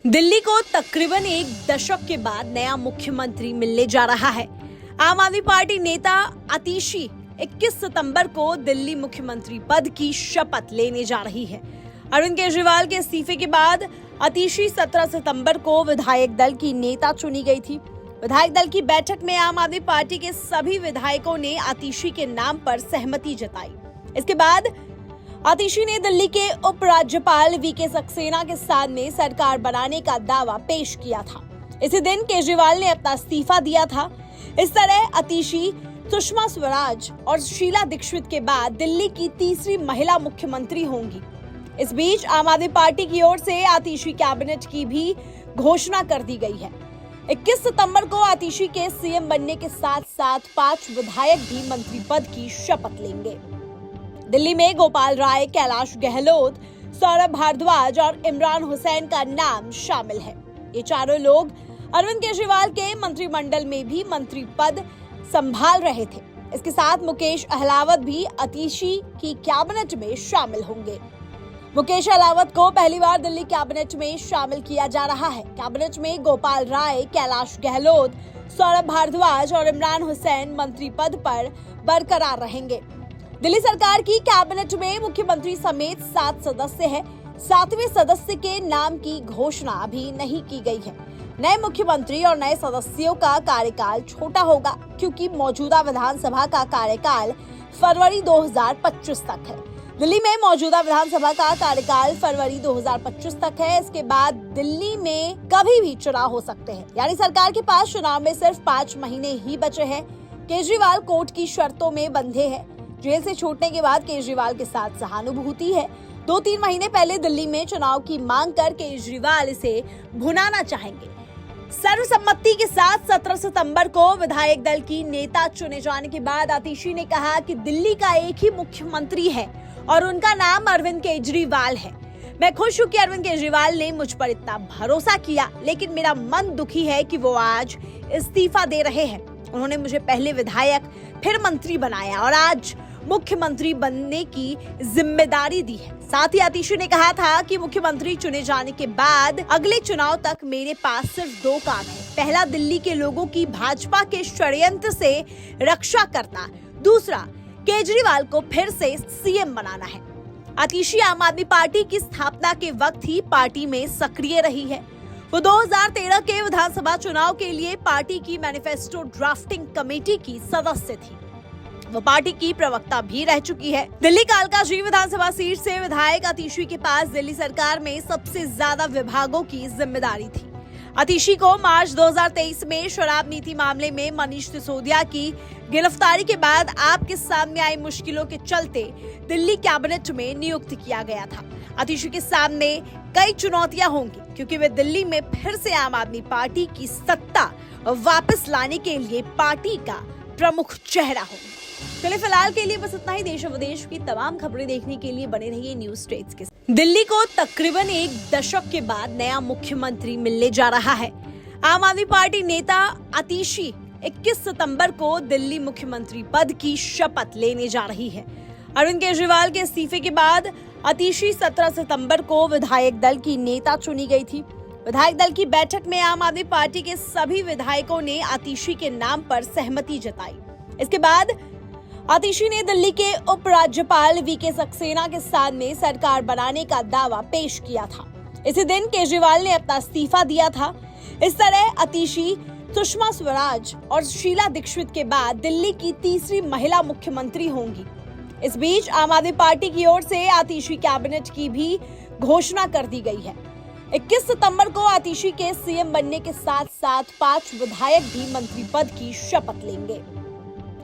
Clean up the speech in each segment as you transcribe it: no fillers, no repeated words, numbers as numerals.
दिल्ली को तकरीबन एक दशक के बाद नया मुख्यमंत्री मिलने जा रहा है। आम आदमी पार्टी नेता आतिशी 21 सितंबर को दिल्ली मुख्यमंत्री पद की शपथ लेने जा रही है। अरविंद केजरीवाल के इस्तीफे के बाद आतिशी 17 सितंबर को विधायक दल की नेता चुनी गई थी। विधायक दल की बैठक में आम आदमी पार्टी के सभी विधायकों ने आतिशी के नाम पर सहमति जताई। इसके बाद आतिशी ने दिल्ली के उपराज्यपाल वीके सक्सेना के सामने सरकार बनाने का दावा पेश किया था। इसी दिन केजरीवाल ने अपना इस्तीफा दिया था। इस तरह आतिशी सुषमा स्वराज और शीला दीक्षित के बाद दिल्ली की तीसरी महिला मुख्यमंत्री होंगी। इस बीच आम आदमी पार्टी की ओर से आतिशी कैबिनेट की भी घोषणा कर दी गई है। 21 सितंबर को आतिशी के सीएम बनने के साथ साथ 5 विधायक भी मंत्री पद की शपथ लेंगे। दिल्ली में गोपाल राय, कैलाश गहलोत, सौरभ भारद्वाज और इमरान हुसैन का नाम शामिल है। ये चारों लोग अरविंद केजरीवाल के मंत्रिमंडल में भी मंत्री पद संभाल रहे थे। इसके साथ मुकेश अहलावत भी आतिशी की कैबिनेट में शामिल होंगे। मुकेश अहलावत को पहली बार दिल्ली कैबिनेट में शामिल किया जा रहा है। कैबिनेट में गोपाल राय, कैलाश गहलोत, सौरभ भारद्वाज और इमरान हुसैन मंत्री पद पर बरकरार रहेंगे। दिल्ली सरकार की कैबिनेट में मुख्यमंत्री समेत 7 सदस्य हैं। 7वें सदस्य के नाम की घोषणा अभी नहीं की गई है। नए मुख्यमंत्री और नए सदस्यों का कार्यकाल छोटा होगा, क्योंकि मौजूदा विधानसभा का कार्यकाल फरवरी 2025 तक है। दिल्ली में मौजूदा विधानसभा का कार्यकाल फरवरी 2025 तक है। इसके बाद दिल्ली में कभी भी चुनाव हो सकते हैं, यानी सरकार के पास चुनाव में सिर्फ 5 महीने ही बचे हैं। केजरीवाल कोर्ट की शर्तों में बंधे हैं। जेल से छूटने के बाद केजरीवाल के साथ सहानुभूति है। 2-3 महीने पहले दिल्ली में चुनाव की मांग कर केजरीवाल इसे भुनाना चाहेंगे। सर्वसम्मति के साथ 17 सितंबर को विधायक दल की नेता चुने जाने के बाद आतिशी ने कहा कि दिल्ली का एक ही मुख्यमंत्री है और उनका नाम अरविंद केजरीवाल है। मैं खुश हूँ कि अरविंद केजरीवाल ने मुझ पर इतना भरोसा किया, लेकिन मेरा मन दुखी है कि वो आज इस्तीफा दे रहे हैं। उन्होंने मुझे पहले विधायक फिर मंत्री बनाया और आज मुख्यमंत्री बनने की जिम्मेदारी दी है। साथ ही आतिशी ने कहा था कि मुख्यमंत्री चुने जाने के बाद अगले चुनाव तक मेरे पास सिर्फ 2 काम है। पहला, दिल्ली के लोगों की भाजपा के षड्यंत्र से रक्षा करना। दूसरा, केजरीवाल को फिर से सीएम बनाना है। आतिशी आम आदमी पार्टी की स्थापना के वक्त ही पार्टी में सक्रिय रही है। वो 2013 के विधानसभा चुनाव के लिए पार्टी की मैनिफेस्टो ड्राफ्टिंग कमेटी की सदस्य थी। वो पार्टी की प्रवक्ता भी रह चुकी है। दिल्ली कालकाजी विधानसभा सीट से विधायक आतिशी के पास दिल्ली सरकार में सबसे ज्यादा विभागों की जिम्मेदारी थी। आतिशी को मार्च 2023 में शराब नीति मामले में मनीष सिसोदिया की गिरफ्तारी के बाद आपके सामने आई मुश्किलों के चलते दिल्ली कैबिनेट में नियुक्त किया गया था। आतिशी के सामने कई चुनौतियां होंगी, क्योंकि वे दिल्ली में फिर से आम आदमी पार्टी की सत्ता वापस लाने के लिए पार्टी का प्रमुख चेहरा होंगे। चलिए फिलहाल के लिए बस इतना ही। देश और विदेश की तमाम खबरें देखने के लिए बने रहिए न्यूज स्टेट्स के साथ। दिल्ली को तकरीबन एक दशक के बाद नया मुख्यमंत्री मिलने जा रहा है। आम आदमी पार्टी नेता आतिशी 21 सितंबर को दिल्ली मुख्यमंत्री पद की शपथ लेने जा रही है। अरविंद केजरीवाल के इस्तीफे के बाद आतिशी 17 सितंबर को विधायक दल की नेता चुनी गई थी। विधायक दल की बैठक में आम आदमी पार्टी के सभी विधायकों ने आतिशी के नाम पर सहमति जताई। इसके बाद आतिशी ने दिल्ली के उपराज्यपाल वीके सक्सेना के सामने सरकार बनाने का दावा पेश किया था। इसी दिन केजरीवाल ने अपना इस्तीफा दिया था। इस तरह आतिशी सुषमा स्वराज और शीला दीक्षित के बाद दिल्ली की तीसरी महिला मुख्यमंत्री होंगी। इस बीच आम आदमी पार्टी की ओर से आतिशी कैबिनेट की भी घोषणा कर दी गई है। 21 सितंबर को आतिशी के सीएम बनने के साथ साथ 5 विधायक भी मंत्री पद की शपथ लेंगे।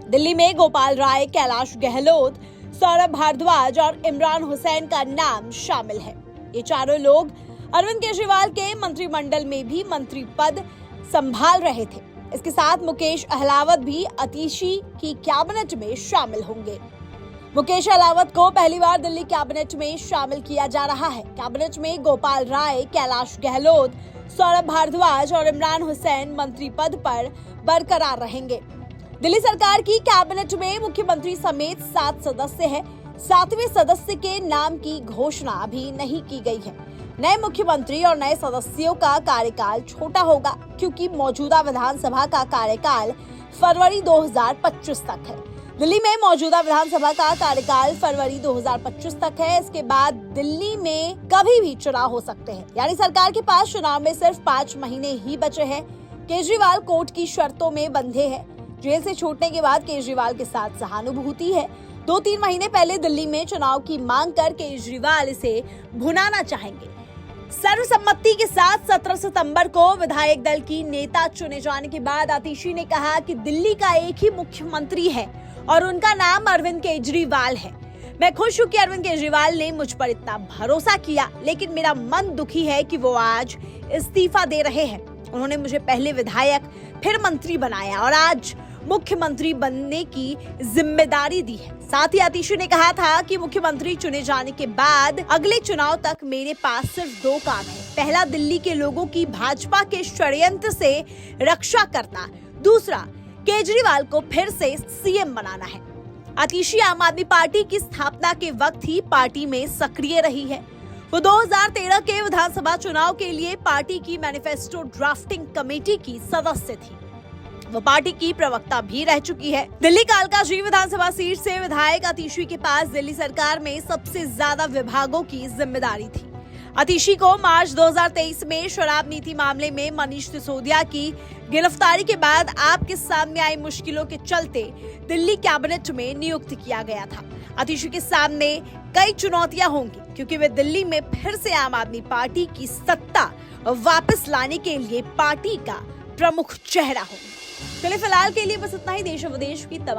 दिल्ली में गोपाल राय, कैलाश गहलोत, सौरभ भारद्वाज और इमरान हुसैन का नाम शामिल है। ये चारों लोग अरविंद केजरीवाल के मंत्रिमंडल में भी मंत्री पद संभाल रहे थे। इसके साथ मुकेश अहलावत भी आतिशी की कैबिनेट में शामिल होंगे। मुकेश अहलावत को पहली बार दिल्ली कैबिनेट में शामिल किया जा रहा है। कैबिनेट में गोपाल राय, कैलाश गहलोत, सौरभ भारद्वाज और इमरान हुसैन मंत्री पद पर बरकरार रहेंगे। दिल्ली सरकार की कैबिनेट में मुख्यमंत्री समेत 7 सदस्य हैं। 7वें सदस्य के नाम की घोषणा अभी नहीं की गई है। नए मुख्यमंत्री और नए सदस्यों का कार्यकाल छोटा होगा, क्योंकि मौजूदा विधानसभा का कार्यकाल फरवरी 2025 तक है। दिल्ली में मौजूदा विधानसभा का कार्यकाल फरवरी 2025 तक है। इसके बाद दिल्ली में कभी भी चुनाव हो सकते हैं, यानी सरकार के पास चुनाव में सिर्फ 5 महीने ही बचे हैं। केजरीवाल कोर्ट की शर्तों में बंधे हैं। जेल से छूटने के बाद केजरीवाल के साथ सहानुभूति है। 2-3 महीने पहले दिल्ली में चुनाव की मांग कर केजरीवाल इसे भुनाना चाहेंगे। सर्वसम्मति के साथ 17 सितंबर को विधायक दल की नेता चुने जाने के बाद आतिशी ने कहा कि दिल्ली का एक ही मुख्यमंत्री है और उनका नाम अरविंद केजरीवाल है। मैं खुश हूं कि अरविंद केजरीवाल ने मुझ पर इतना भरोसा किया, लेकिन मेरा मन दुखी है कि वो आज इस्तीफा दे रहे हैं। उन्होंने मुझे पहले विधायक फिर मंत्री बनाया और आज मुख्यमंत्री बनने की जिम्मेदारी दी है। साथ ही आतिशी ने कहा था कि मुख्यमंत्री चुने जाने के बाद अगले चुनाव तक मेरे पास सिर्फ 2 काम है। पहला, दिल्ली के लोगों की भाजपा के षड्यंत्र से रक्षा करना। दूसरा, केजरीवाल को फिर से सीएम बनाना है। आतिशी आम आदमी पार्टी की स्थापना के वक्त ही पार्टी में सक्रिय रही है। वो 2013 के विधानसभा चुनाव के लिए पार्टी की मैनिफेस्टो ड्राफ्टिंग कमेटी की सदस्य थी। वो पार्टी की प्रवक्ता भी रह चुकी है। दिल्ली कालकाजी विधानसभा सीट से विधायक आतिशी के पास दिल्ली सरकार में सबसे ज्यादा विभागों की जिम्मेदारी थी। आतिशी को मार्च 2023 में शराब नीति मामले में मनीष सिसोदिया की गिरफ्तारी के बाद आपके सामने आई मुश्किलों के चलते दिल्ली कैबिनेट में नियुक्त किया गया था। आतिशी के सामने कई चुनौतियां होंगी, क्योंकि वे दिल्ली में फिर से आम आदमी पार्टी की सत्ता वापस लाने के लिए पार्टी का प्रमुख चेहरा होंगे। चलिए फिलहाल के लिए बस इतना ही। देश और विदेश की तमाम